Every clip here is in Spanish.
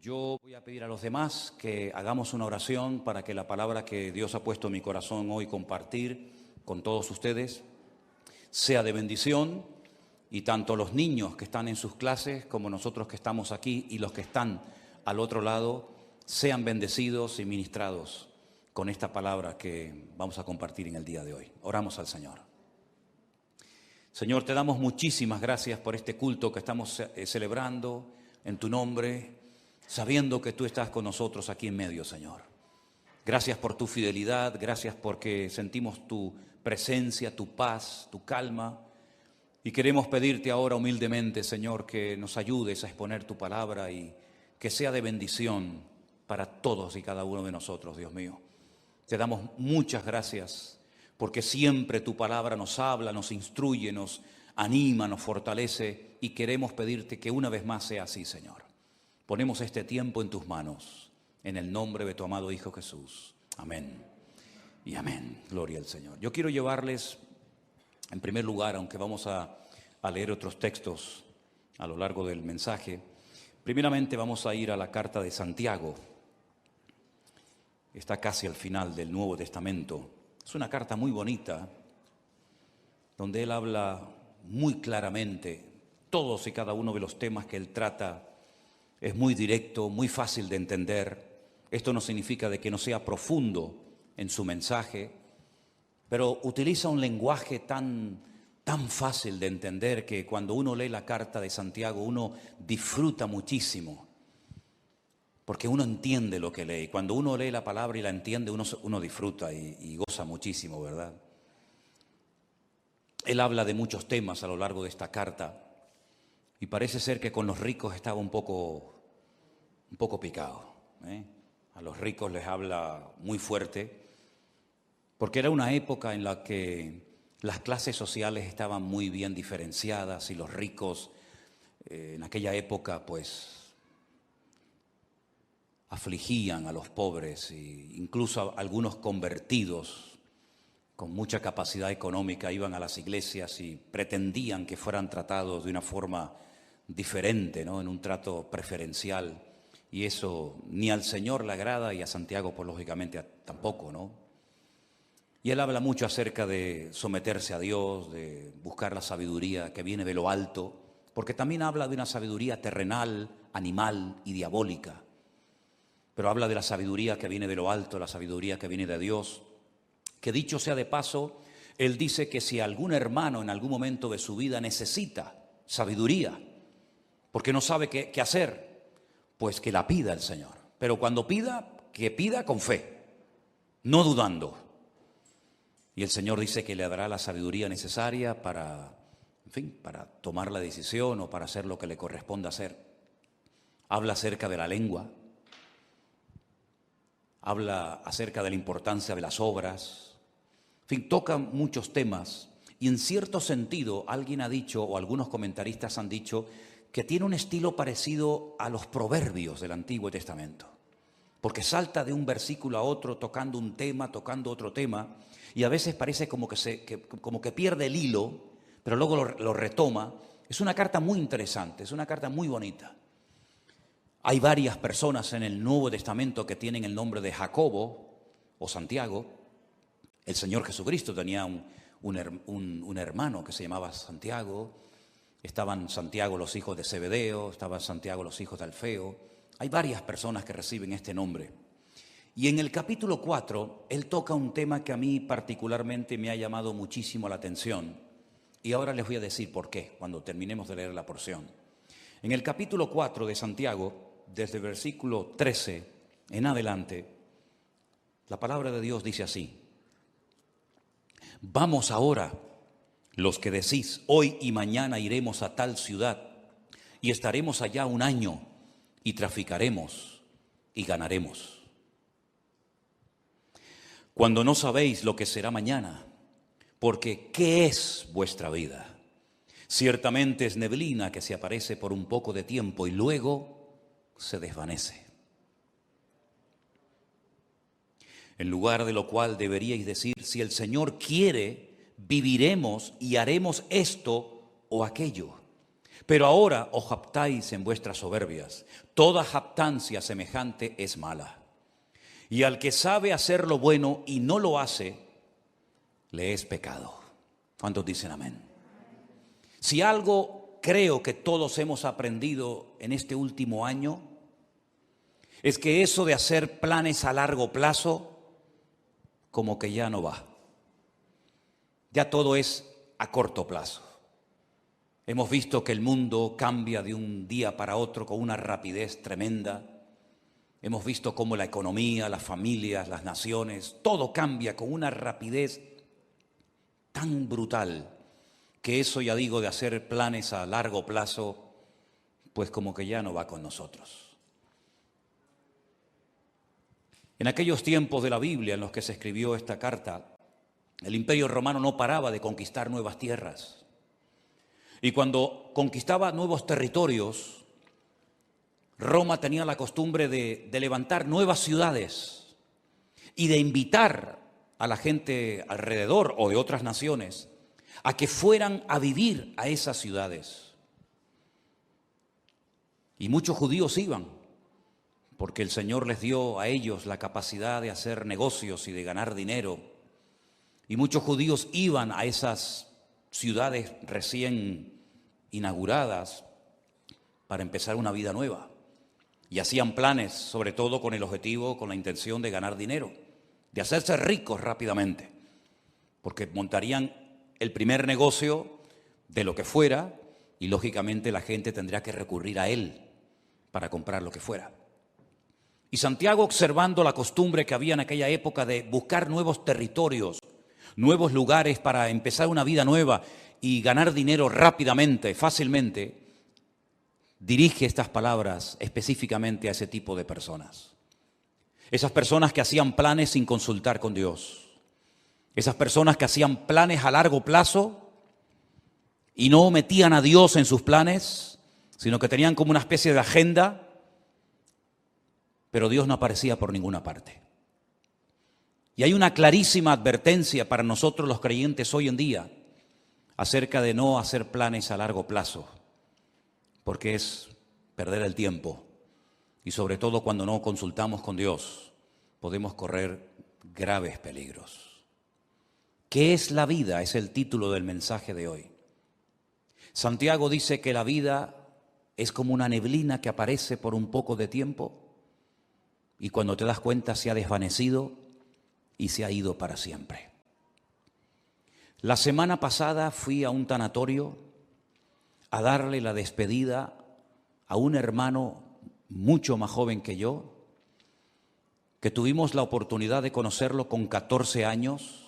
Yo voy a pedir a los demás que hagamos una oración para que la palabra que Dios ha puesto en mi corazón hoy compartir con todos ustedes sea de bendición, y tanto los niños que están en sus clases como nosotros que estamos aquí y los que están al otro lado sean bendecidos y ministrados con esta palabra que vamos a compartir en el día de hoy. Oramos al Señor. Señor, te damos muchísimas gracias por este culto que estamos celebrando en tu nombre, sabiendo que tú estás con nosotros aquí en medio, Señor. Gracias por tu fidelidad, gracias porque sentimos tu presencia, tu paz, tu calma. Y queremos pedirte ahora humildemente, Señor, que nos ayudes a exponer tu palabra y que sea de bendición para todos y cada uno de nosotros, Dios mío. Te damos muchas gracias porque siempre tu palabra nos habla, nos instruye, nos anima, nos fortalece, y queremos pedirte que una vez más sea así, Señor. Ponemos este tiempo en tus manos, en el nombre de tu amado Hijo Jesús. Amén y amén. Gloria al Señor. Yo quiero llevarles, en primer lugar, aunque vamos a leer otros textos a lo largo del mensaje, primeramente vamos a ir a la carta de Santiago. Está casi al final del Nuevo Testamento. Es una carta muy bonita, donde él habla muy claramente todos y cada uno de los temas que él trata. Es muy directo, muy fácil de entender. Esto no significa de que no sea profundo en su mensaje, pero utiliza un lenguaje tan fácil de entender que cuando uno lee la carta de Santiago uno disfruta muchísimo, porque uno entiende lo que lee. Cuando uno lee la palabra y la entiende, uno disfruta y goza muchísimo, ¿verdad? Él habla de muchos temas a lo largo de esta carta y parece ser que con los ricos estaba un poco picado, ¿eh? A los ricos les habla muy fuerte, porque era una época en la que las clases sociales estaban muy bien diferenciadas y los ricos en aquella época pues afligían a los pobres, e incluso algunos convertidos con mucha capacidad económica iban a las iglesias y pretendían que fueran tratados de una forma diferente, ¿no? En un trato preferencial, y eso ni al Señor le agrada y a Santiago pues lógicamente tampoco, ¿no? Y él habla mucho acerca de someterse a Dios, de buscar la sabiduría que viene de lo alto, porque también habla de una sabiduría terrenal, animal y diabólica. Pero habla de la sabiduría que viene de lo alto, la sabiduría que viene de Dios, que dicho sea de paso, él dice que si algún hermano en algún momento de su vida necesita sabiduría, porque no sabe qué hacer, pues que la pida el Señor. Pero cuando pida, que pida con fe, no dudando. Y el Señor dice que le dará la sabiduría necesaria para tomar la decisión o para hacer lo que le corresponda hacer. Habla acerca de la lengua. Habla acerca de la importancia de las obras. Toca muchos temas. Y en cierto sentido, alguien ha dicho, o algunos comentaristas han dicho, que tiene un estilo parecido a los proverbios del Antiguo Testamento. Porque salta de un versículo a otro, tocando un tema, tocando otro tema, y a veces parece como que pierde el hilo, pero luego lo retoma. Es una carta muy interesante, es una carta muy bonita. Hay varias personas en el Nuevo Testamento que tienen el nombre de Jacobo o Santiago. El Señor Jesucristo tenía un hermano que se llamaba Santiago. Estaban Santiago los hijos de Zebedeo, estaban Santiago los hijos de Alfeo. Hay varias personas que reciben este nombre. Y en el capítulo 4, él toca un tema que a mí particularmente me ha llamado muchísimo la atención. Y ahora les voy a decir por qué, cuando terminemos de leer la porción. En el capítulo 4 de Santiago, desde el versículo 13 en adelante, la palabra de Dios dice así: vamos ahora, los que decís, hoy y mañana iremos a tal ciudad y estaremos allá un año y traficaremos y ganaremos. Cuando no sabéis lo que será mañana, porque ¿qué es vuestra vida? Ciertamente es neblina que se aparece por un poco de tiempo y luego se desvanece. En lugar de lo cual deberíais decir, si el Señor quiere, viviremos y haremos esto o aquello. Pero ahora os jactáis en vuestras soberbias. Toda jactancia semejante es mala. Y al que sabe hacer lo bueno y no lo hace, le es pecado. ¿Cuántos dicen amén? Si algo creo que todos hemos aprendido en este último año, es que eso de hacer planes a largo plazo, como que ya no va. Ya todo es a corto plazo. Hemos visto que el mundo cambia de un día para otro con una rapidez tremenda. Hemos visto cómo la economía, las familias, las naciones, todo cambia con una rapidez tan brutal que eso, ya digo, de hacer planes a largo plazo, pues como que ya no va con nosotros. En aquellos tiempos de la Biblia en los que se escribió esta carta, el Imperio Romano no paraba de conquistar nuevas tierras. Y cuando conquistaba nuevos territorios, Roma tenía la costumbre de levantar nuevas ciudades y de invitar a la gente alrededor o de otras naciones a que fueran a vivir a esas ciudades. Y muchos judíos iban, porque el Señor les dio a ellos la capacidad de hacer negocios y de ganar dinero. Y muchos judíos iban a esas ciudades recién inauguradas para empezar una vida nueva. Y hacían planes, sobre todo con el objetivo, con la intención de ganar dinero, de hacerse ricos rápidamente, porque montarían el primer negocio de lo que fuera y lógicamente la gente tendría que recurrir a él para comprar lo que fuera. Y Santiago, observando la costumbre que había en aquella época de buscar nuevos territorios, nuevos lugares para empezar una vida nueva y ganar dinero rápidamente, fácilmente, dirige estas palabras específicamente a ese tipo de personas. Esas personas que hacían planes sin consultar con Dios. Esas personas que hacían planes a largo plazo y no metían a Dios en sus planes, sino que tenían como una especie de agenda, pero Dios no aparecía por ninguna parte. Y hay una clarísima advertencia para nosotros los creyentes hoy en día acerca de no hacer planes a largo plazo, porque es perder el tiempo y sobre todo cuando no consultamos con Dios podemos correr graves peligros. ¿Qué es la vida? Es el título del mensaje de hoy. Santiago dice que la vida es como una neblina que aparece por un poco de tiempo y cuando te das cuenta se ha desvanecido y se ha ido para siempre. La semana pasada fui a un tanatorio a darle la despedida a un hermano mucho más joven que yo, que tuvimos la oportunidad de conocerlo con 14 años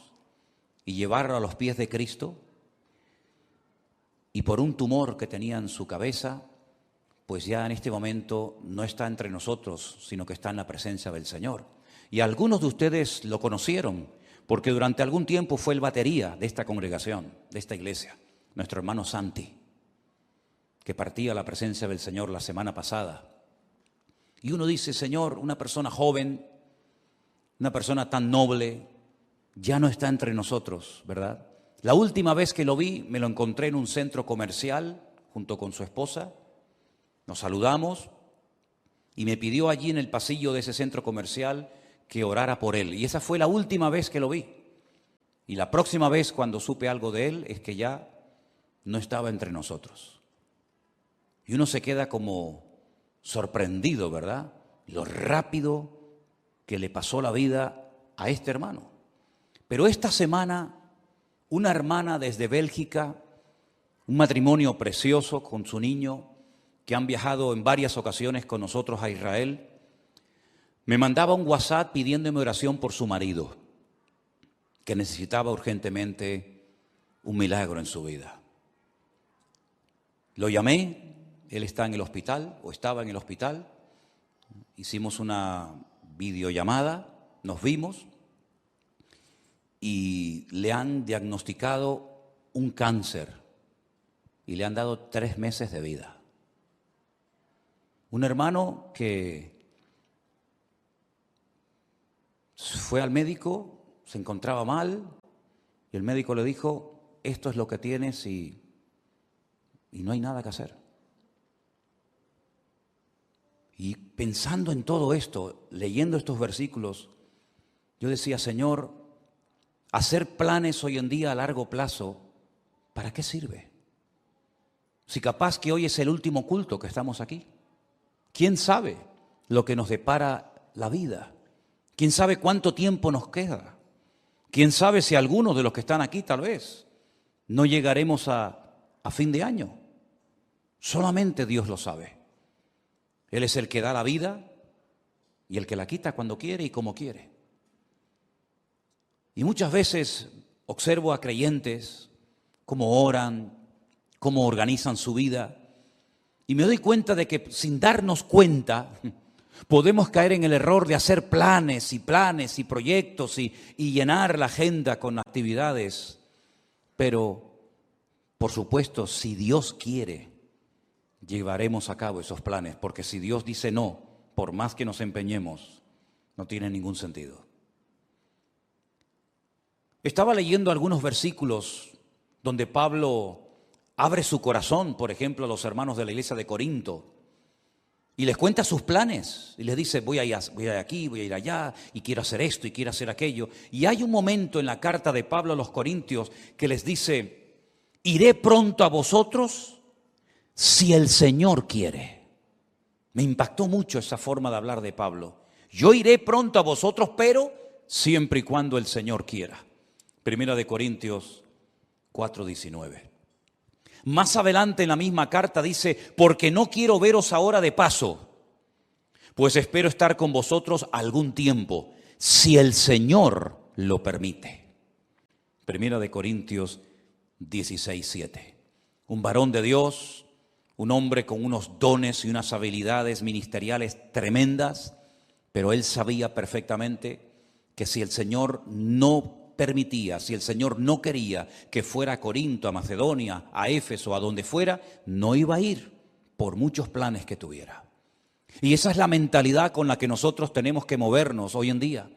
y llevarlo a los pies de Cristo, y por un tumor que tenía en su cabeza, pues ya en este momento no está entre nosotros, sino que está en la presencia del Señor. Y algunos de ustedes lo conocieron, porque durante algún tiempo fue el batería de esta congregación, de esta iglesia, nuestro hermano Santi, que partía a la presencia del Señor la semana pasada. Y uno dice, Señor, una persona joven, una persona tan noble, ya no está entre nosotros, ¿verdad? La última vez que lo vi, me lo encontré en un centro comercial junto con su esposa. Nos saludamos y me pidió allí en el pasillo de ese centro comercial que orara por él. Y esa fue la última vez que lo vi. Y la próxima vez cuando supe algo de él es que ya no estaba entre nosotros. Y uno se queda como sorprendido, ¿verdad? Lo rápido que le pasó la vida a este hermano. Pero esta semana, una hermana desde Bélgica, un matrimonio precioso con su niño, que han viajado en varias ocasiones con nosotros a Israel, me mandaba un WhatsApp pidiéndome oración por su marido, que necesitaba urgentemente un milagro en su vida. Lo llamé, él está en el hospital, o estaba en el hospital, hicimos una videollamada, nos vimos y le han diagnosticado un cáncer y le han dado 3 meses de vida. Un hermano que fue al médico, se encontraba mal y el médico le dijo, esto es lo que tienes y y no hay nada que hacer. Y pensando en todo esto, leyendo estos versículos, yo decía, Señor, hacer planes hoy en día a largo plazo, ¿para qué sirve? Si capaz que hoy es el último culto que estamos aquí. ¿Quién sabe lo que nos depara la vida? ¿Quién sabe cuánto tiempo nos queda? ¿Quién sabe si algunos de los que están aquí tal vez no llegaremos a fin de año? Solamente Dios lo sabe. Él es el que da la vida y el que la quita cuando quiere y como quiere. Y muchas veces observo a creyentes cómo oran, cómo organizan su vida, y me doy cuenta de que sin darnos cuenta podemos caer en el error de hacer planes y proyectos y llenar la agenda con actividades. Pero, por supuesto, si Dios quiere, llevaremos a cabo esos planes, porque si Dios dice no, por más que nos empeñemos, no tiene ningún sentido. Estaba leyendo algunos versículos donde Pablo abre su corazón, por ejemplo, a los hermanos de la iglesia de Corinto, y les cuenta sus planes, y les dice, voy a ir aquí, voy a ir allá, y quiero hacer esto, y quiero hacer aquello. Y hay un momento en la carta de Pablo a los Corintios que les dice, iré pronto a vosotros si el Señor quiere. Me impactó mucho esa forma de hablar de Pablo. Yo iré pronto a vosotros, pero siempre y cuando el Señor quiera. Primera de Corintios 4:19. Más adelante en la misma carta dice, porque no quiero veros ahora de paso, pues espero estar con vosotros algún tiempo, si el Señor lo permite. Primera de Corintios 16:7. Un varón de Dios, un hombre con unos dones y unas habilidades ministeriales tremendas, pero él sabía perfectamente que si el Señor no permitía, si el Señor no quería que fuera a Corinto, a Macedonia, a Éfeso, a donde fuera, no iba a ir por muchos planes que tuviera. Y esa es la mentalidad con la que nosotros tenemos que movernos hoy en día.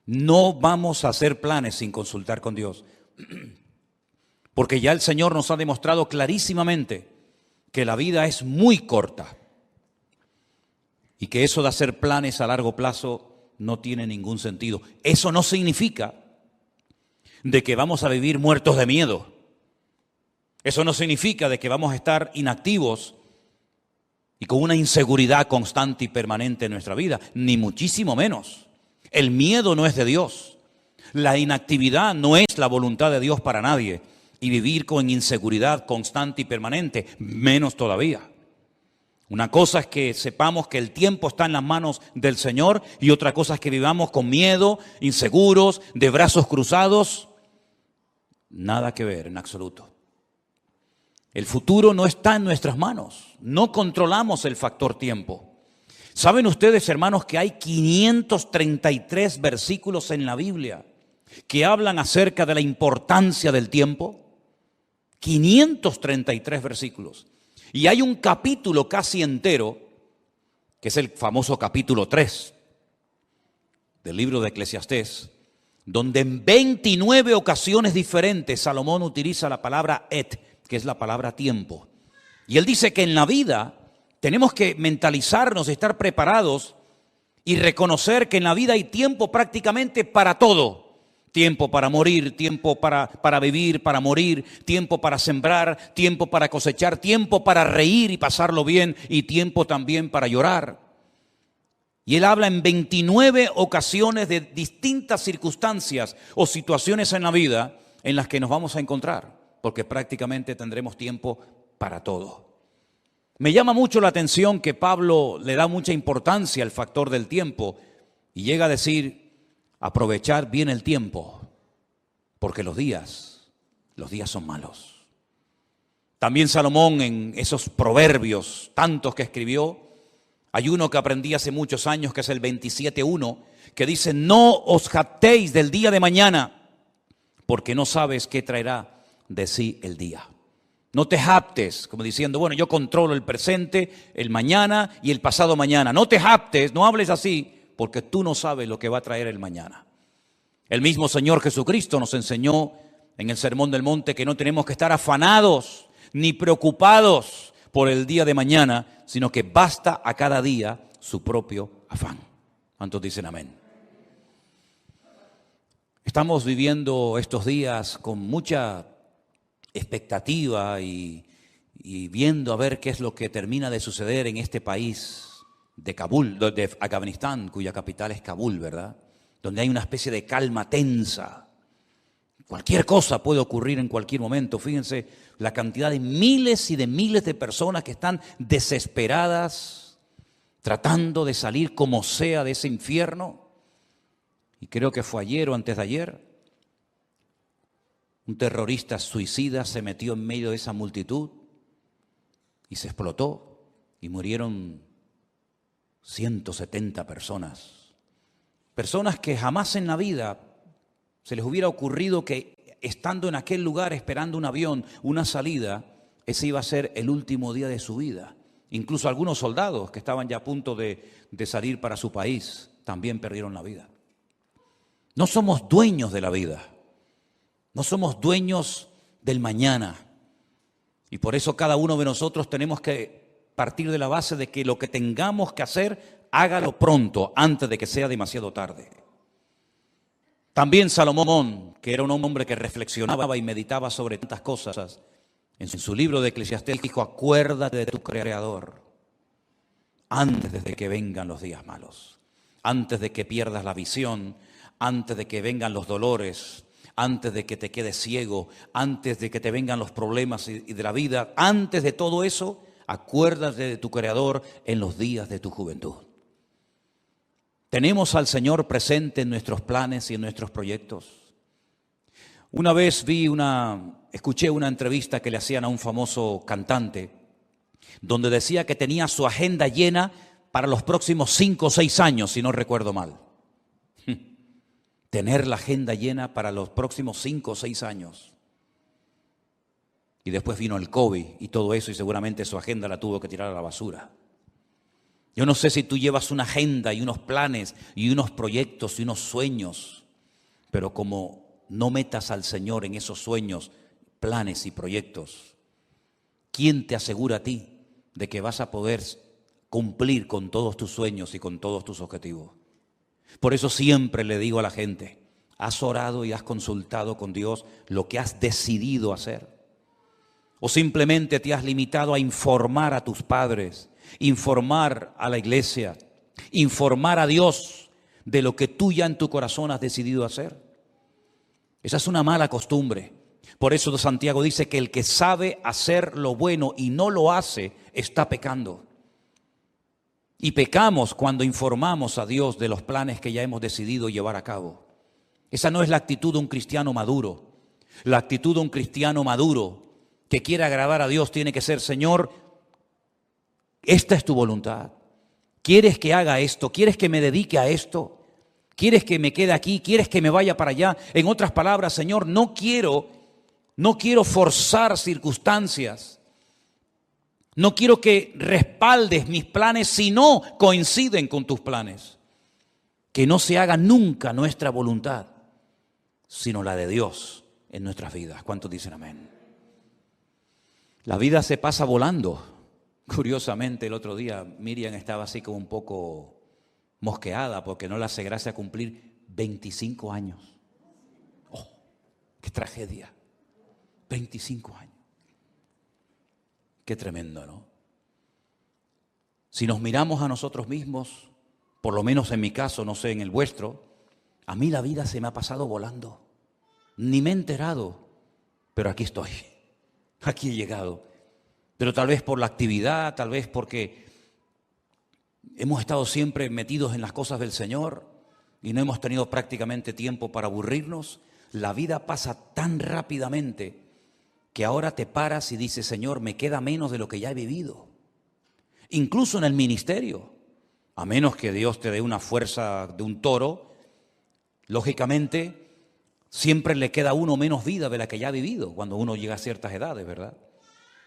No vamos a hacer planes sin consultar con Dios, porque ya el Señor nos ha demostrado clarísimamente que la vida es muy corta y que eso de hacer planes a largo plazo no tiene ningún sentido. Eso no significa de que vamos a vivir muertos de miedo. Eso no significa de que vamos a estar inactivos y con una inseguridad constante y permanente en nuestra vida, ni muchísimo menos. El miedo no es de Dios. La inactividad no es la voluntad de Dios para nadie. Y vivir con inseguridad constante y permanente, menos todavía. Una cosa es que sepamos que el tiempo está en las manos del Señor y otra cosa es que vivamos con miedo, inseguros, de brazos cruzados. Nada que ver en absoluto. El futuro no está en nuestras manos. No controlamos el factor tiempo. ¿Saben ustedes, hermanos, que hay 533 versículos en la Biblia que hablan acerca de la importancia del tiempo? 533 versículos. Y hay un capítulo casi entero, que es el famoso capítulo 3 del libro de Eclesiastés, donde en 29 ocasiones diferentes Salomón utiliza la palabra et, que es la palabra tiempo. Y él dice que en la vida tenemos que mentalizarnos, estar preparados y reconocer que en la vida hay tiempo prácticamente para todo. Tiempo para morir, tiempo para vivir, para morir, tiempo para sembrar, tiempo para cosechar, tiempo para reír y pasarlo bien y tiempo también para llorar. Y él habla en 29 ocasiones de distintas circunstancias o situaciones en la vida en las que nos vamos a encontrar, porque prácticamente tendremos tiempo para todo. Me llama mucho la atención que Pablo le da mucha importancia al factor del tiempo y llega a decir, aprovechar bien el tiempo, porque los días son malos. También Salomón en esos proverbios tantos que escribió, hay uno que aprendí hace muchos años que es el 27:1, que dice, no os jactéis del día de mañana, porque no sabes qué traerá de sí el día. No te jactes, como diciendo, bueno, yo controlo el presente, el mañana y el pasado mañana. No te jactes, no hables así, porque tú no sabes lo que va a traer el mañana. El mismo Señor Jesucristo nos enseñó en el Sermón del Monte que no tenemos que estar afanados ni preocupados por el día de mañana, sino que basta a cada día su propio afán. ¿Cuántos dicen amén? Estamos viviendo estos días con mucha expectativa y viendo a ver qué es lo que termina de suceder en este país de Kabul, de Afganistán, cuya capital es Kabul, ¿verdad? Donde hay una especie de calma tensa. Cualquier cosa puede ocurrir en cualquier momento. Fíjense la cantidad de miles y de miles de personas que están desesperadas, tratando de salir como sea de ese infierno. Y creo que fue ayer o antes de ayer, un terrorista suicida se metió en medio de esa multitud y se explotó y murieron 170 personas. Personas que jamás en la vida se les hubiera ocurrido que estando en aquel lugar esperando un avión, una salida, ese iba a ser el último día de su vida. Incluso algunos soldados que estaban ya a punto de salir para su país también perdieron la vida. No somos dueños de la vida, no somos dueños del mañana. Y por eso cada uno de nosotros tenemos que partir de la base de que lo que tengamos que hacer, hágalo pronto, antes de que sea demasiado tarde. También Salomón, que era un hombre que reflexionaba y meditaba sobre tantas cosas, en su libro de Eclesiastés dijo: acuérdate de tu Creador antes de que vengan los días malos, antes de que pierdas la visión, antes de que vengan los dolores, antes de que te quedes ciego, antes de que te vengan los problemas y de la vida, antes de todo eso, acuérdate de tu Creador en los días de tu juventud. Tenemos al Señor presente en nuestros planes y en nuestros proyectos. Una vez escuché una entrevista que le hacían a un famoso cantante, donde decía que tenía su agenda llena para los próximos 5 o 6 años, si no recuerdo mal. Tener la agenda llena para los próximos 5 o 6 años. Y después vino el COVID y todo eso, y seguramente su agenda la tuvo que tirar a la basura. Yo no sé si tú llevas una agenda y unos planes y unos proyectos y unos sueños, pero como no metas al Señor en esos sueños, planes y proyectos, ¿quién te asegura a ti de que vas a poder cumplir con todos tus sueños y con todos tus objetivos? Por eso siempre le digo a la gente: ¿has orado y has consultado con Dios lo que has decidido hacer? ¿O simplemente te has limitado a informar a tus padres, informar a la iglesia, informar a Dios de lo que tú ya en tu corazón has decidido hacer? Esa es una mala costumbre. Por eso Santiago dice que el que sabe hacer lo bueno y no lo hace, está pecando. Y pecamos cuando informamos a Dios de los planes que ya hemos decidido llevar a cabo. Esa no es la actitud de un cristiano maduro. La actitud de un cristiano maduro que quiere agradar a Dios tiene que ser: Señor, esta es tu voluntad. ¿Quieres que haga esto? ¿Quieres que me dedique a esto? ¿Quieres que me quede aquí? ¿Quieres que me vaya para allá? En otras palabras, Señor, no quiero forzar circunstancias. No quiero que respaldes mis planes si no coinciden con tus planes. Que no se haga nunca nuestra voluntad, sino la de Dios en nuestras vidas. ¿Cuántos dicen amén? La vida se pasa volando. Curiosamente, el otro día Miriam estaba así como un poco mosqueada porque no le hace gracia cumplir 25 años. ¡Oh, qué tragedia! 25 años. Qué tremendo, ¿no? Si nos miramos a nosotros mismos, por lo menos en mi caso, no sé en el vuestro, a mí la vida se me ha pasado volando. Ni me he enterado, pero aquí estoy, aquí he llegado. Pero tal vez por la actividad, tal vez porque hemos estado siempre metidos en las cosas del Señor y no hemos tenido prácticamente tiempo para aburrirnos. La vida pasa tan rápidamente que ahora te paras y dices: Señor, me queda menos de lo que ya he vivido. Incluso en el ministerio, a menos que Dios te dé una fuerza de un toro, lógicamente siempre le queda a uno menos vida de la que ya ha vivido cuando uno llega a ciertas edades, ¿verdad?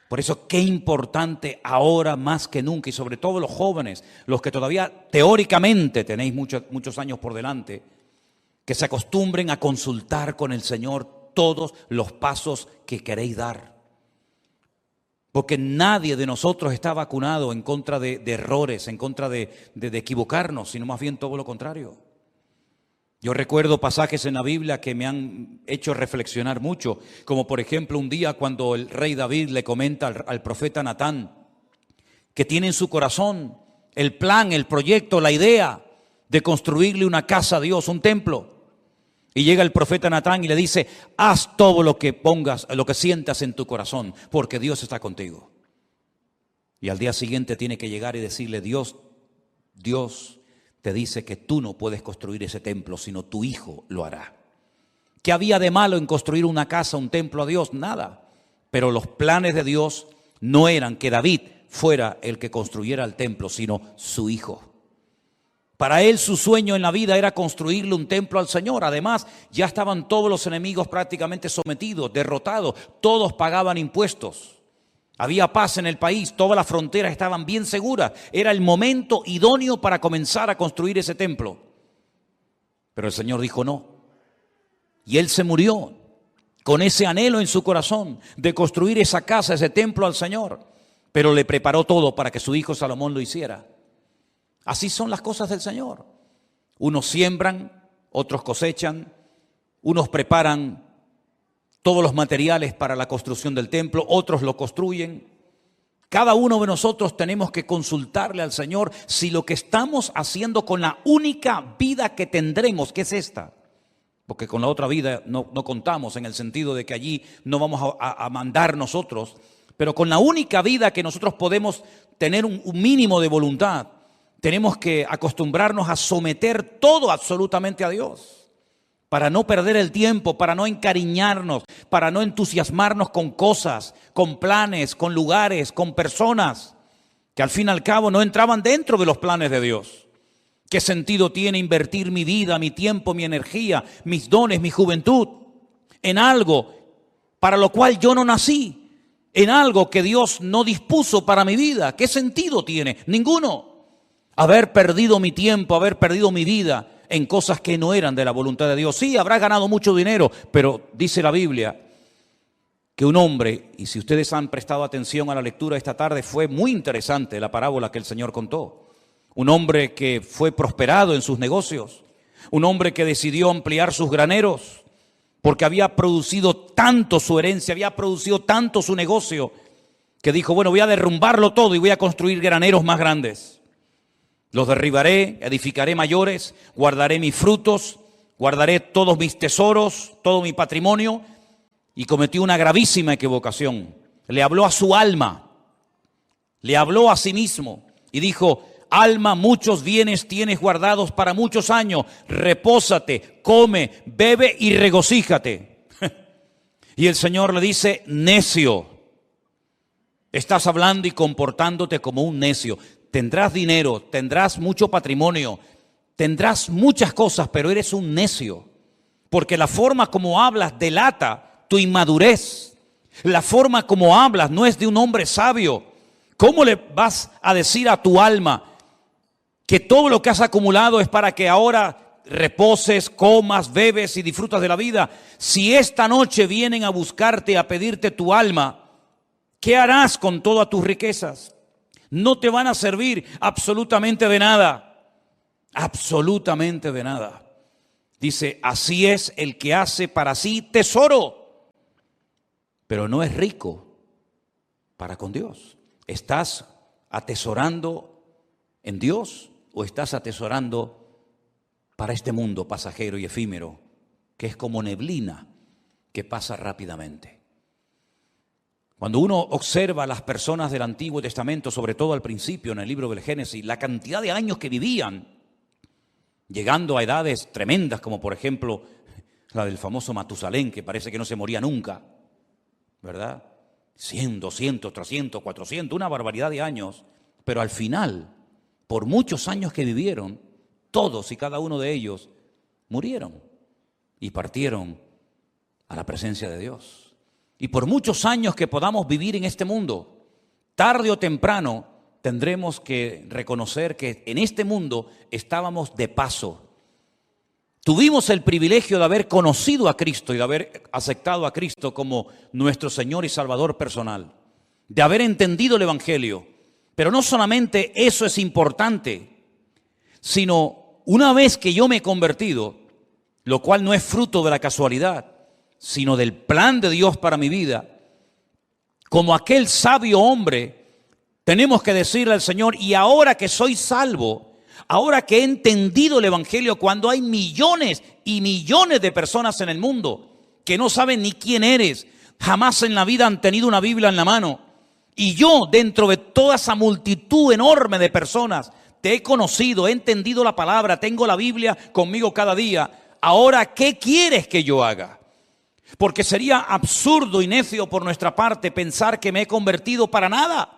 Por eso qué importante ahora más que nunca, y sobre todo los jóvenes, los que todavía teóricamente tenéis muchos años por delante, que se acostumbren a consultar con el Señor todos los pasos que queréis dar. Porque nadie de nosotros está vacunado en contra de errores, en contra de equivocarnos, sino más bien todo lo contrario. Yo recuerdo pasajes en la Biblia que me han hecho reflexionar mucho, como por ejemplo un día cuando el rey David le comenta al profeta Natán que tiene en su corazón el plan, el proyecto, la idea de construirle una casa a Dios, un templo. Y llega el profeta Natán y le dice: haz todo lo que pongas, lo que sientas en tu corazón, porque Dios está contigo. Y al día siguiente tiene que llegar y decirle: Dios te dice que tú no puedes construir ese templo, sino tu hijo lo hará. ¿Qué había de malo en construir una casa, un templo a Dios? Nada. Pero los planes de Dios no eran que David fuera el que construyera el templo, sino su hijo. Para él su sueño en la vida era construirle un templo al Señor. Además, ya estaban todos los enemigos prácticamente sometidos, derrotados. Todos pagaban impuestos. Había paz en el país, todas las fronteras estaban bien seguras. Era el momento idóneo para comenzar a construir ese templo. Pero el Señor dijo no. Y él se murió con ese anhelo en su corazón de construir esa casa, ese templo al Señor. Pero le preparó todo para que su hijo Salomón lo hiciera. Así son las cosas del Señor. Unos siembran, otros cosechan, unos preparan todos los materiales para la construcción del templo, otros lo construyen. Cada uno de nosotros tenemos que consultarle al Señor si lo que estamos haciendo con la única vida que tendremos, que es esta, porque con la otra vida no contamos, en el sentido de que allí no vamos a mandar nosotros, pero con la única vida que nosotros podemos tener un mínimo de voluntad, tenemos que acostumbrarnos a someter todo absolutamente a Dios, para no perder el tiempo, para no encariñarnos, para no entusiasmarnos con cosas, con planes, con lugares, con personas que al fin y al cabo no entraban dentro de los planes de Dios. ¿Qué sentido tiene invertir mi vida, mi tiempo, mi energía, mis dones, mi juventud en algo para lo cual yo no nací, en algo que Dios no dispuso para mi vida? ¿Qué sentido tiene? Ninguno. Haber perdido mi tiempo, haber perdido mi vida en cosas que no eran de la voluntad de Dios. Sí, habrá ganado mucho dinero, pero dice la Biblia que un hombre, y si ustedes han prestado atención a la lectura esta tarde, fue muy interesante la parábola que el Señor contó. Un hombre que fue prosperado en sus negocios, un hombre que decidió ampliar sus graneros, porque había producido tanto su herencia, había producido tanto su negocio, que dijo: bueno, voy a derrumbarlo todo y voy a construir graneros más grandes. Los derribaré, edificaré mayores, guardaré mis frutos, guardaré todos mis tesoros, todo mi patrimonio. Y cometió una gravísima equivocación. Le habló a su alma, le habló a sí mismo y dijo: alma, muchos bienes tienes guardados para muchos años, repósate, come, bebe y regocíjate. Y el Señor le dice: necio, estás hablando y comportándote como un necio. Tendrás dinero, tendrás mucho patrimonio, tendrás muchas cosas, pero eres un necio. Porque la forma como hablas delata tu inmadurez. La forma como hablas no es de un hombre sabio. ¿Cómo le vas a decir a tu alma que todo lo que has acumulado es para que ahora reposes, comas, bebes y disfrutas de la vida? Si esta noche vienen a buscarte, a pedirte tu alma, ¿qué harás con todas tus riquezas? No te van a servir absolutamente de nada. Absolutamente de nada. Dice: así es el que hace para sí tesoro, pero no es rico para con Dios. ¿Estás atesorando en Dios o estás atesorando para este mundo pasajero y efímero, que es como neblina que pasa rápidamente? Cuando uno observa a las personas del Antiguo Testamento, sobre todo al principio en el libro del Génesis, la cantidad de años que vivían, llegando a edades tremendas, como por ejemplo la del famoso Matusalén, que parece que no se moría nunca, ¿verdad? 100, 200, 300, 400, una barbaridad de años, pero al final, por muchos años que vivieron, todos y cada uno de ellos murieron y partieron a la presencia de Dios. Y por muchos años que podamos vivir en este mundo, tarde o temprano tendremos que reconocer que en este mundo estábamos de paso. Tuvimos el privilegio de haber conocido a Cristo y de haber aceptado a Cristo como nuestro Señor y Salvador personal. de haber entendido el Evangelio. Pero no solamente eso es importante, sino una vez que yo me he convertido, lo cual no es fruto de la casualidad, sino del plan de Dios para mi vida, como aquel sabio hombre, tenemos que decirle al Señor, y ahora que soy salvo, ahora que he entendido el Evangelio, cuando hay millones y millones de personas en el mundo que no saben ni quién eres, jamás en la vida han tenido una Biblia en la mano, y yo dentro de toda esa multitud enorme de personas te he conocido, he entendido la palabra, tengo la Biblia conmigo cada día, ahora ¿qué quieres que yo haga? Porque sería absurdo y necio por nuestra parte pensar que me he convertido para nada.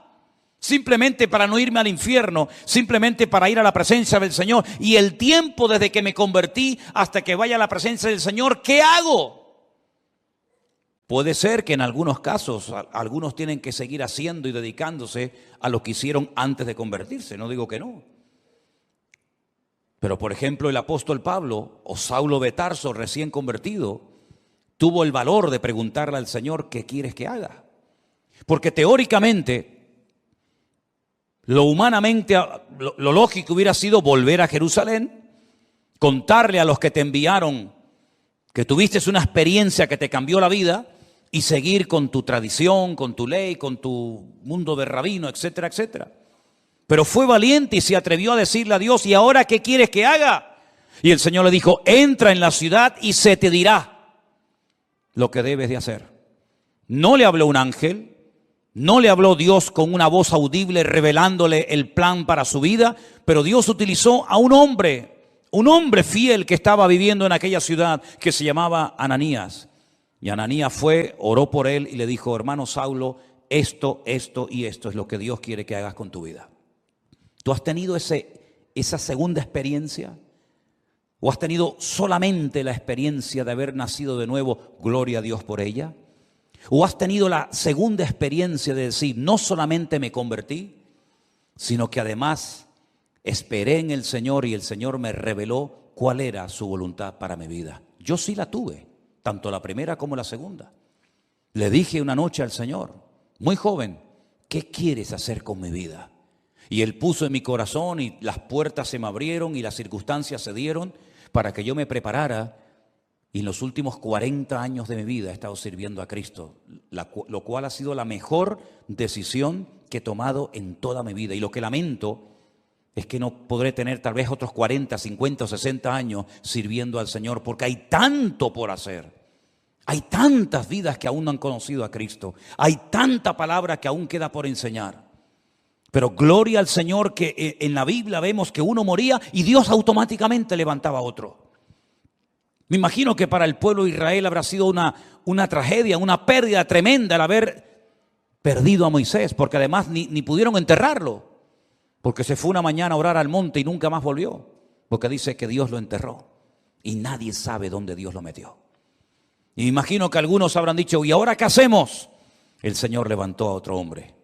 Simplemente para no irme al infierno, simplemente para ir a la presencia del Señor. Y el tiempo desde que me convertí hasta que vaya a la presencia del Señor, ¿qué hago? Puede ser que en algunos casos algunos tienen que seguir haciendo y dedicándose a lo que hicieron antes de convertirse. No digo que no. Pero por ejemplo el apóstol Pablo o Saulo de Tarso recién convertido tuvo el valor de preguntarle al Señor, ¿qué quieres que haga? Porque teóricamente, lo humanamente, lo lógico hubiera sido volver a Jerusalén, contarle a los que te enviaron que tuviste una experiencia que te cambió la vida y seguir con tu tradición, con tu ley, con tu mundo de rabino, etcétera, etcétera. Pero fue valiente y se atrevió a decirle a Dios, ¿y ahora qué quieres que haga? Y el Señor le dijo, entra en la ciudad y se te dirá lo que debes de hacer. No le habló un ángel, no le habló Dios con una voz audible revelándole el plan para su vida, pero Dios utilizó a un hombre fiel que estaba viviendo en aquella ciudad que se llamaba Ananías. Y Ananías fue, oró por él y le dijo, hermano Saulo, esto y esto es lo que Dios quiere que hagas con tu vida. ¿Tú has tenido esa segunda experiencia? ¿O has tenido solamente la experiencia de haber nacido de nuevo, gloria a Dios por ella? ¿O has tenido la segunda experiencia de decir, no solamente me convertí, sino que además esperé en el Señor y el Señor me reveló cuál era su voluntad para mi vida? Yo sí la tuve, tanto la primera como la segunda. Le dije una noche al Señor, muy joven, ¿qué quieres hacer con mi vida? Y Él puso en mi corazón y las puertas se me abrieron y las circunstancias se dieron para que yo me preparara, y en los últimos 40 años de mi vida he estado sirviendo a Cristo, lo cual ha sido la mejor decisión que he tomado en toda mi vida. Y lo que lamento es que no podré tener tal vez otros 40, 50 o 60 años sirviendo al Señor, porque hay tanto por hacer. Hay tantas vidas que aún no han conocido a Cristo. Hay tanta palabra que aún queda por enseñar. Pero gloria al Señor que en la Biblia vemos que uno moría y Dios automáticamente levantaba a otro. Me imagino que para el pueblo de Israel habrá sido una tragedia, una pérdida tremenda el haber perdido a Moisés, porque además ni pudieron enterrarlo, porque se fue una mañana a orar al monte y nunca más volvió, porque dice que Dios lo enterró y nadie sabe dónde Dios lo metió. Y me imagino que algunos habrán dicho, ¿y ahora qué hacemos? El Señor levantó a otro hombre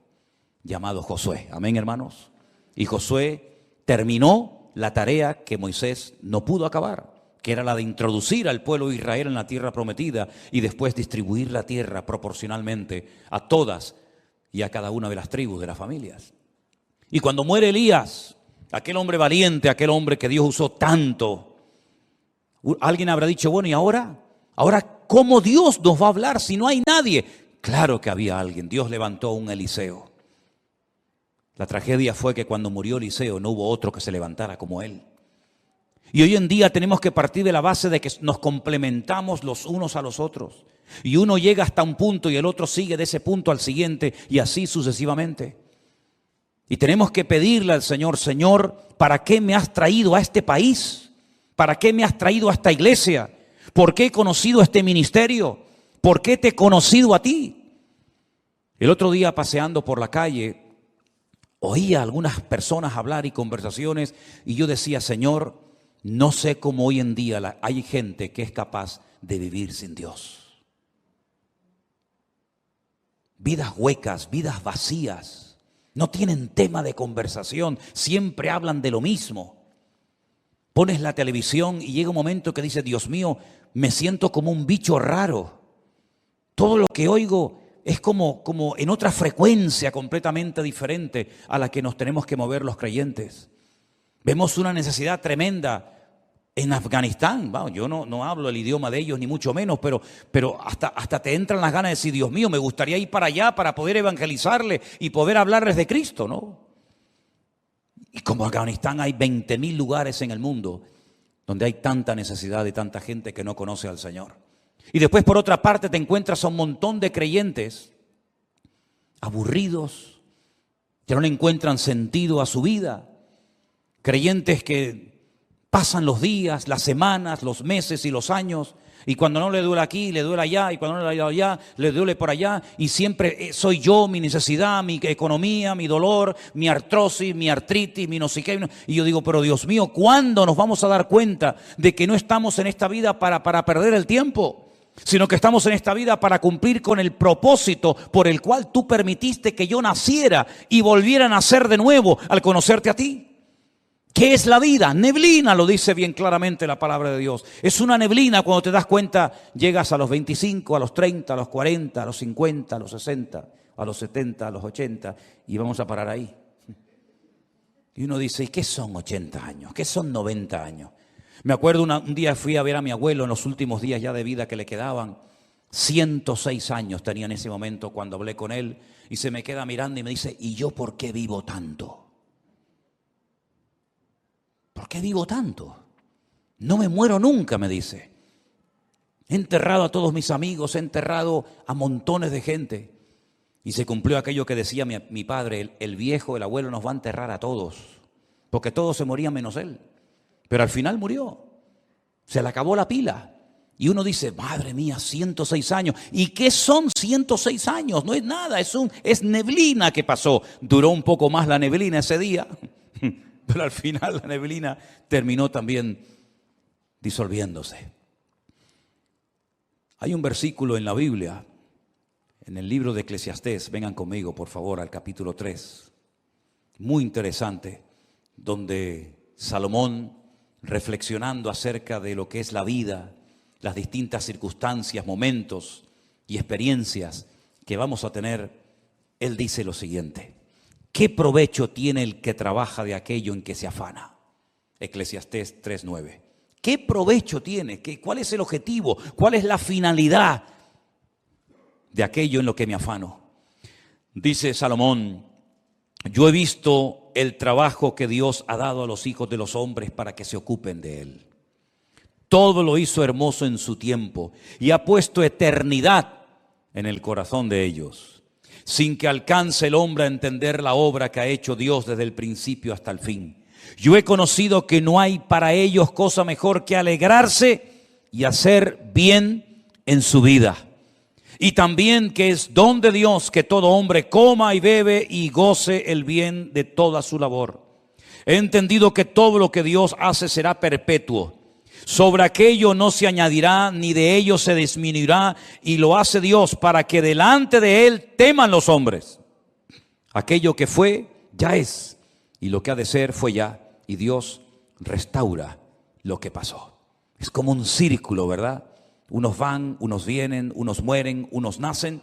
llamado Josué. Amén, hermanos. Y Josué terminó la tarea que Moisés no pudo acabar, que era la de introducir al pueblo de Israel en la tierra prometida y después distribuir la tierra proporcionalmente a todas y a cada una de las tribus de las familias. Y cuando muere Elías, aquel hombre valiente, aquel hombre que Dios usó tanto, alguien habrá dicho, bueno, ¿y ahora? ¿Ahora cómo Dios nos va a hablar si no hay nadie? Claro que había alguien. Dios levantó a un Eliseo. La tragedia fue que cuando murió Eliseo no hubo otro que se levantara como él. Y hoy en día tenemos que partir de la base de que nos complementamos los unos a los otros. Y uno llega hasta un punto y el otro sigue de ese punto al siguiente y así sucesivamente. Y tenemos que pedirle al Señor, Señor, ¿para qué me has traído a este país? ¿Para qué me has traído a esta iglesia? ¿Por qué he conocido este ministerio? ¿Por qué te he conocido a ti? El otro día paseando por la calle, oía a algunas personas hablar y conversaciones y yo decía, Señor, no sé cómo hoy en día hay gente que es capaz de vivir sin Dios. Vidas huecas, vidas vacías, no tienen tema de conversación, siempre hablan de lo mismo. Pones la televisión y llega un momento que dices, Dios mío, me siento como un bicho raro. Todo lo que oigo es como en otra frecuencia completamente diferente a la que nos tenemos que mover los creyentes. Vemos una necesidad tremenda en Afganistán. Bueno, yo no hablo el idioma de ellos, ni mucho menos, pero hasta te entran las ganas de decir, Dios mío, me gustaría ir para allá para poder evangelizarles y poder hablarles de Cristo, ¿no? Y como en Afganistán hay 20.000 lugares en el mundo donde hay tanta necesidad de tanta gente que no conoce al Señor. Y después, por otra parte, te encuentras a un montón de creyentes aburridos, que no le encuentran sentido a su vida. Creyentes que pasan los días, las semanas, los meses y los años, y cuando no le duele aquí, le duele allá, y cuando no le duele allá, le duele por allá, y siempre soy yo, mi necesidad, mi economía, mi dolor, mi artrosis, mi artritis, mi no sé qué. Y yo digo, pero Dios mío, ¿cuándo nos vamos a dar cuenta de que no estamos en esta vida para perder el tiempo? Sino que estamos en esta vida para cumplir con el propósito por el cual tú permitiste que yo naciera y volviera a nacer de nuevo al conocerte a ti. ¿Qué es la vida? Neblina, lo dice bien claramente la palabra de Dios. Es una neblina. Cuando te das cuenta, llegas a los 25, a los 30, a los 40, a los 50, a los 60, a los 70, a los 80 y vamos a parar ahí. Y uno dice, ¿y qué son 80 años? ¿Qué son 90 años? Me acuerdo un día fui a ver a mi abuelo en los últimos días ya de vida que le quedaban. 106 años tenía en ese momento cuando hablé con él y se me queda mirando y me dice, ¿y yo por qué vivo tanto? ¿Por qué vivo tanto? No me muero nunca, me dice. He enterrado a todos mis amigos, he enterrado a montones de gente. Y se cumplió aquello que decía mi padre, el viejo, el abuelo nos va a enterrar a todos, porque todos se morían menos él. Pero al final murió, se le acabó la pila. Y uno dice, madre mía, 106 años. ¿Y qué son 106 años? No es nada, es neblina que pasó. Duró un poco más la neblina ese día, pero al final la neblina terminó también disolviéndose. Hay un versículo en la Biblia, en el libro de Eclesiastés, vengan conmigo por favor al capítulo 3, muy interesante, donde Salomón, reflexionando acerca de lo que es la vida, las distintas circunstancias, momentos y experiencias que vamos a tener, él dice lo siguiente: ¿qué provecho tiene el que trabaja de aquello en que se afana? Eclesiastés 3:9. ¿Qué provecho tiene? ¿Cuál es el objetivo? ¿Cuál es la finalidad de aquello en lo que me afano? Dice Salomón, yo he visto el trabajo que Dios ha dado a los hijos de los hombres para que se ocupen de él. Todo lo hizo hermoso en su tiempo y ha puesto eternidad en el corazón de ellos, sin que alcance el hombre a entender la obra que ha hecho Dios desde el principio hasta el fin. Yo he conocido que no hay para ellos cosa mejor que alegrarse y hacer bien en su vida. Y también que es don de Dios que todo hombre coma y bebe y goce el bien de toda su labor. He entendido que todo lo que Dios hace será perpetuo. Sobre aquello no se añadirá, ni de ello se disminuirá, y lo hace Dios para que delante de Él teman los hombres. Aquello que fue, ya es, y lo que ha de ser, fue ya, y Dios restaura lo que pasó. Es como un círculo, ¿verdad? Unos van, unos vienen, unos mueren, unos nacen.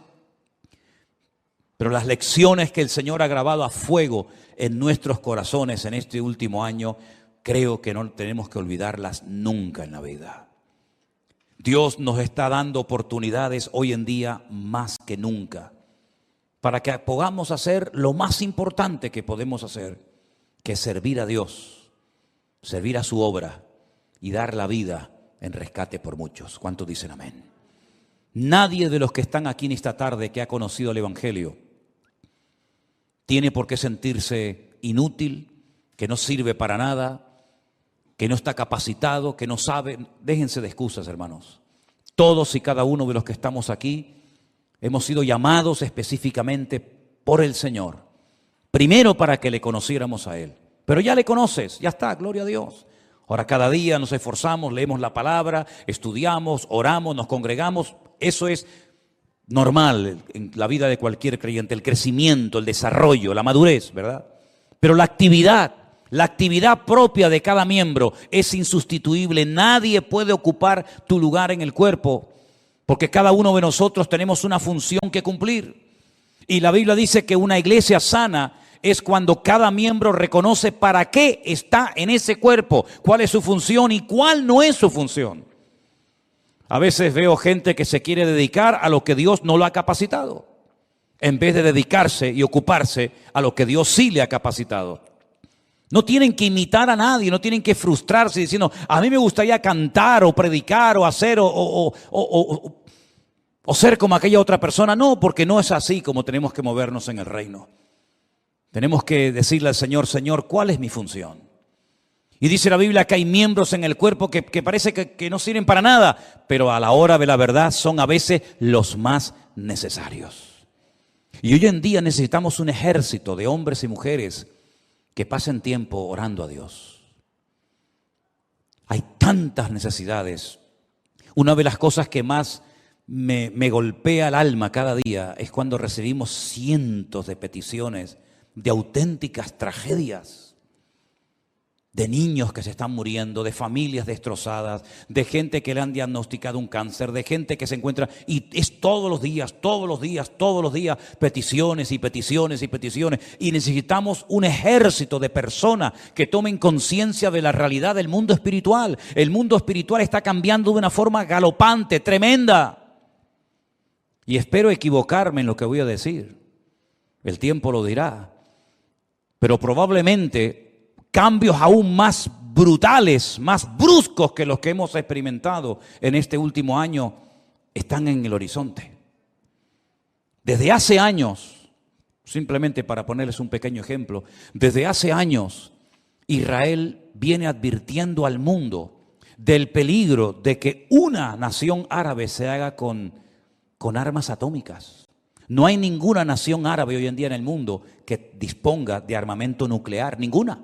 Pero las lecciones que el Señor ha grabado a fuego en nuestros corazones en este último año, creo que no tenemos que olvidarlas nunca en la vida. Dios nos está dando oportunidades hoy en día más que nunca para que podamos hacer lo más importante que podemos hacer, que es servir a Dios, servir a su obra y dar la vida en rescate por muchos. ¿Cuántos dicen amén? Nadie de los que están aquí en esta tarde que ha conocido el Evangelio tiene por qué sentirse inútil, que no sirve para nada, que no está capacitado, que no sabe. Déjense de excusas, hermanos. Todos y cada uno de los que estamos aquí hemos sido llamados específicamente por el Señor. Primero para que le conociéramos a Él. Pero ya le conoces, ya está, gloria a Dios. Ahora cada día nos esforzamos, leemos la palabra, estudiamos, oramos, nos congregamos. Eso es normal en la vida de cualquier creyente, el crecimiento, el desarrollo, la madurez, ¿verdad? Pero la actividad propia de cada miembro es insustituible. Nadie puede ocupar tu lugar en el cuerpo. porque cada uno de nosotros tenemos una función que cumplir. Y la Biblia dice que una iglesia sana es cuando cada miembro reconoce para qué está en ese cuerpo, cuál es su función y cuál no es su función. A veces veo gente que se quiere dedicar a lo que Dios no lo ha capacitado, en vez de dedicarse y ocuparse a lo que Dios sí le ha capacitado. No tienen que imitar a nadie, no tienen que frustrarse diciendo, a mí me gustaría cantar o predicar o hacer o ser como aquella otra persona. No, porque no es así como tenemos que movernos en el reino. Tenemos que decirle al Señor, Señor, ¿cuál es mi función? Y dice la Biblia que hay miembros en el cuerpo que parece que no sirven para nada, pero a la hora de la verdad son a veces los más necesarios. Y hoy en día necesitamos un ejército de hombres y mujeres que pasen tiempo orando a Dios. Hay tantas necesidades. Una de las cosas que más me golpea el alma cada día es cuando recibimos cientos de peticiones de auténticas tragedias, de niños que se están muriendo, de familias destrozadas, de gente que le han diagnosticado un cáncer, de gente que se encuentra, y es todos los días, peticiones y peticiones y peticiones. Y necesitamos un ejército de personas que tomen conciencia de la realidad del mundo espiritual. El mundo espiritual está cambiando de una forma galopante, tremenda. Y espero equivocarme en lo que voy a decir. El tiempo lo dirá. Pero probablemente cambios aún más brutales, más bruscos que los que hemos experimentado en este último año están en el horizonte. Desde hace años, simplemente para ponerles un pequeño ejemplo, desde hace años Israel viene advirtiendo al mundo del peligro de que una nación árabe se haga con armas atómicas. No hay ninguna nación árabe hoy en día en el mundo que disponga de armamento nuclear, ninguna.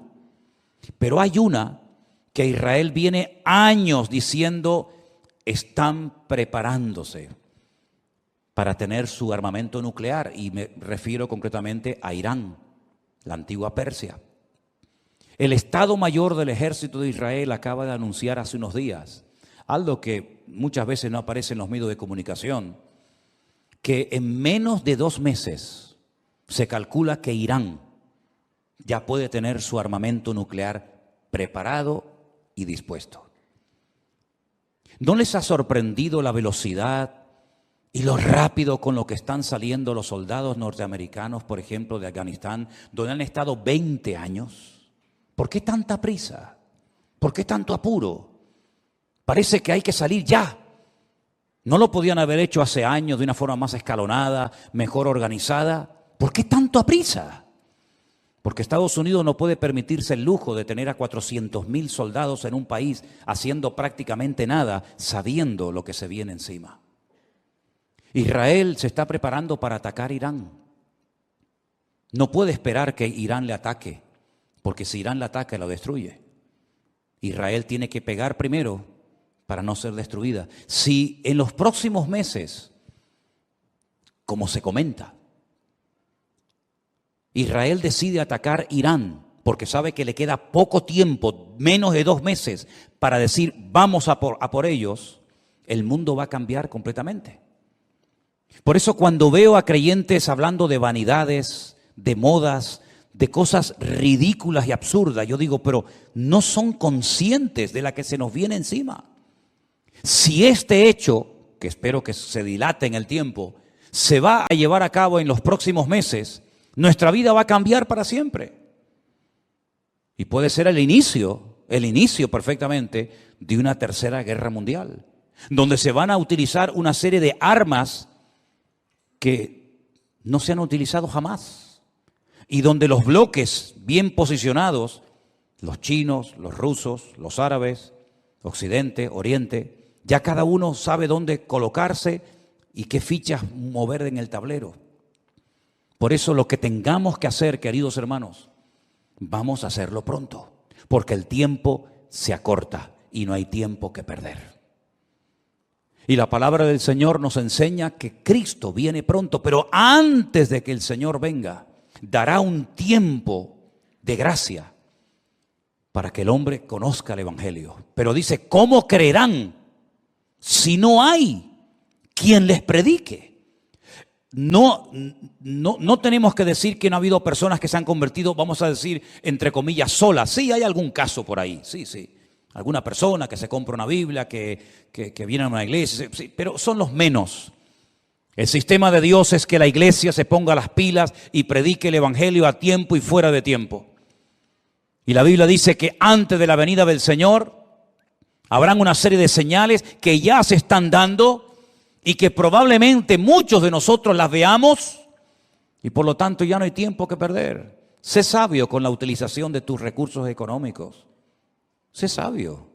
Pero hay una que Israel viene años diciendo están preparándose para tener su armamento nuclear, y me refiero concretamente a Irán, la antigua Persia. El Estado Mayor del Ejército de Israel acaba de anunciar hace unos días algo que muchas veces no aparece en los medios de comunicación, que en menos de 2 meses se calcula que Irán ya puede tener su armamento nuclear preparado y dispuesto. ¿No les ha sorprendido la velocidad y lo rápido con lo que están saliendo los soldados norteamericanos, por ejemplo, de Afganistán, donde han estado 20 años? ¿Por qué tanta prisa? ¿Por qué tanto apuro? Parece que hay que salir ya. ¿No lo podían haber hecho hace años de una forma más escalonada, mejor organizada? ¿Por qué tanto prisa? Porque Estados Unidos no puede permitirse el lujo de tener a 400,000 soldados en un país haciendo prácticamente nada, sabiendo lo que se viene encima. Israel se está preparando para atacar Irán. No puede esperar que Irán le ataque, porque si Irán le ataca, lo destruye. Israel tiene que pegar primero para no ser destruida. Si en los próximos meses, como se comenta, Israel decide atacar Irán, porque sabe que le queda poco tiempo, menos de 2 meses, para decir vamos a por ellos, el mundo va a cambiar completamente. Por eso cuando veo a creyentes hablando de vanidades, de modas, de cosas ridículas y absurdas, yo digo, pero no son conscientes de la que se nos viene encima. Si este hecho, que espero que se dilate en el tiempo, se va a llevar a cabo en los próximos meses, nuestra vida va a cambiar para siempre. Y puede ser el inicio perfectamente de una tercera guerra mundial, donde se van a utilizar una serie de armas que no se han utilizado jamás, y donde los bloques bien posicionados, los chinos, los rusos, los árabes, Occidente, Oriente, ya cada uno sabe dónde colocarse y qué fichas mover en el tablero. Por eso lo que tengamos que hacer, queridos hermanos, vamos a hacerlo pronto, porque el tiempo se acorta y no hay tiempo que perder. Y la palabra del Señor nos enseña que Cristo viene pronto, pero antes de que el Señor venga, dará un tiempo de gracia para que el hombre conozca el Evangelio. Pero dice, ¿cómo creerán si no hay quien les predique. No tenemos que decir que no ha habido personas que se han convertido, vamos a decir, entre comillas, solas. Sí, hay algún caso por ahí, sí. Alguna persona que se compra una Biblia, que viene a una iglesia, sí, pero son los menos. El sistema de Dios es que la iglesia se ponga las pilas y predique el evangelio a tiempo y fuera de tiempo. Y la Biblia dice que antes de la venida del Señor habrán una serie de señales que ya se están dando y que probablemente muchos de nosotros las veamos, y por lo tanto ya no hay tiempo que perder. Sé sabio con la utilización de tus recursos económicos. Sé sabio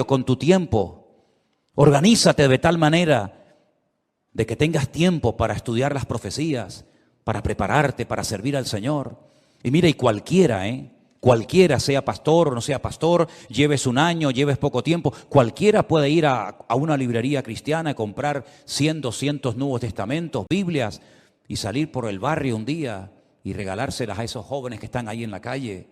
con tu tiempo. Organízate de tal manera de que tengas tiempo para estudiar las profecías, para prepararte, para servir al Señor. Y mira, y cualquiera, sea pastor o no sea pastor, lleves un año, lleves poco tiempo, cualquiera puede ir a una librería cristiana y comprar 100, 200 Nuevos Testamentos, Biblias, y salir por el barrio un día y regalárselas a esos jóvenes que están ahí en la calle,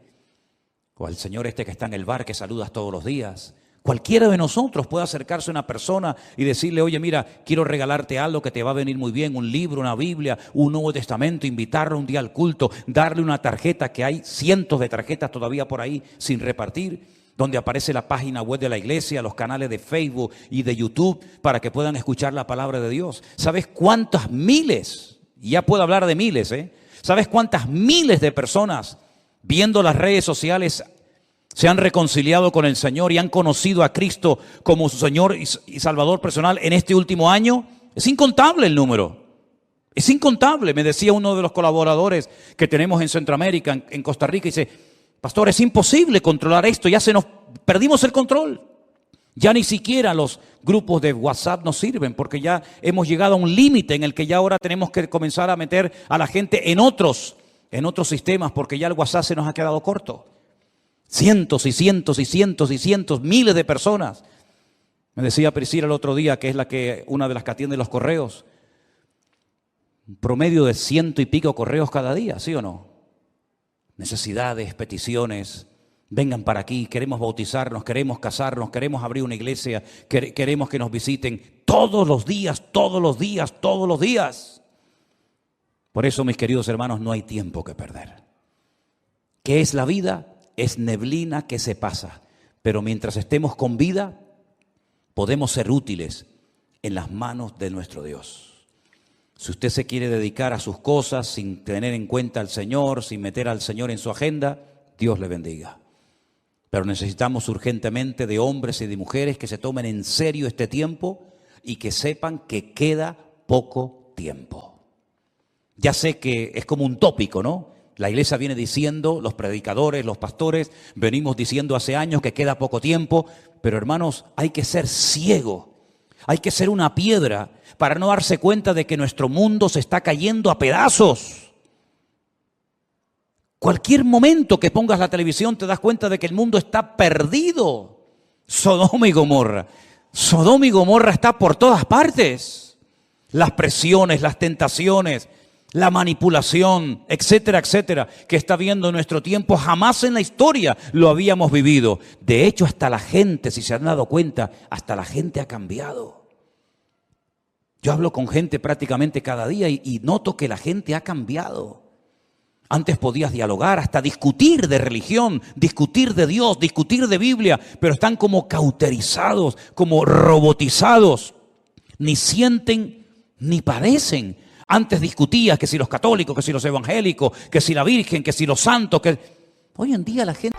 o al señor que está en el bar que saludas todos los días. Cualquiera de nosotros puede acercarse a una persona y decirle, oye, mira, quiero regalarte algo que te va a venir muy bien, un libro, una Biblia, un Nuevo Testamento, invitarlo un día al culto, darle una tarjeta, que hay cientos de tarjetas todavía por ahí sin repartir, donde aparece la página web de la iglesia, los canales de Facebook y de YouTube, para que puedan escuchar la palabra de Dios. ¿Sabes cuántas miles? Y ya puedo hablar de miles, ¿Sabes cuántas miles de personas viendo las redes sociales se han reconciliado con el Señor y han conocido a Cristo como su Señor y Salvador personal en este último año? Es incontable el número. Es incontable. Me decía uno de los colaboradores que tenemos en Centroamérica, en Costa Rica, y dice, pastor, es imposible controlar esto, perdimos el control. Ya ni siquiera los grupos de WhatsApp nos sirven, porque ya hemos llegado a un límite en el que ya ahora tenemos que comenzar a meter a la gente en otros sistemas, porque ya el WhatsApp se nos ha quedado corto. Cientos y cientos y cientos y cientos, miles de personas. Me decía Priscila el otro día, que es una de las que atiende los correos, un promedio de 100 y pico correos cada día, ¿sí o no? Necesidades, peticiones, vengan para aquí, queremos bautizarnos, queremos casarnos, queremos abrir una iglesia, queremos que nos visiten todos los días. Por eso, mis queridos hermanos, no hay tiempo que perder. ¿Qué es la vida? Es neblina que se pasa, pero mientras estemos con vida, podemos ser útiles en las manos de nuestro Dios. Si usted se quiere dedicar a sus cosas sin tener en cuenta al Señor, sin meter al Señor en su agenda, Dios le bendiga. Pero necesitamos urgentemente de hombres y de mujeres que se tomen en serio este tiempo y que sepan que queda poco tiempo. Ya sé que es como un tópico, ¿no? La iglesia viene diciendo, los predicadores, los pastores, venimos diciendo hace años que queda poco tiempo, pero hermanos, hay que ser ciego, hay que ser una piedra para no darse cuenta de que nuestro mundo se está cayendo a pedazos. Cualquier momento que pongas la televisión te das cuenta de que el mundo está perdido. Sodoma y Gomorra está por todas partes. Las presiones, las tentaciones, la manipulación, etcétera, etcétera, que está viendo en nuestro tiempo, jamás en la historia lo habíamos vivido. De hecho, hasta la gente, si se han dado cuenta, hasta la gente ha cambiado. Yo hablo con gente prácticamente cada día y noto que la gente ha cambiado. Antes podías dialogar, hasta discutir de religión, discutir de Dios, discutir de Biblia, pero están como cauterizados, como robotizados. Ni sienten ni padecen. Antes discutías que si los católicos, que si los evangélicos, que si la Virgen, que si los santos, que hoy en día la gente...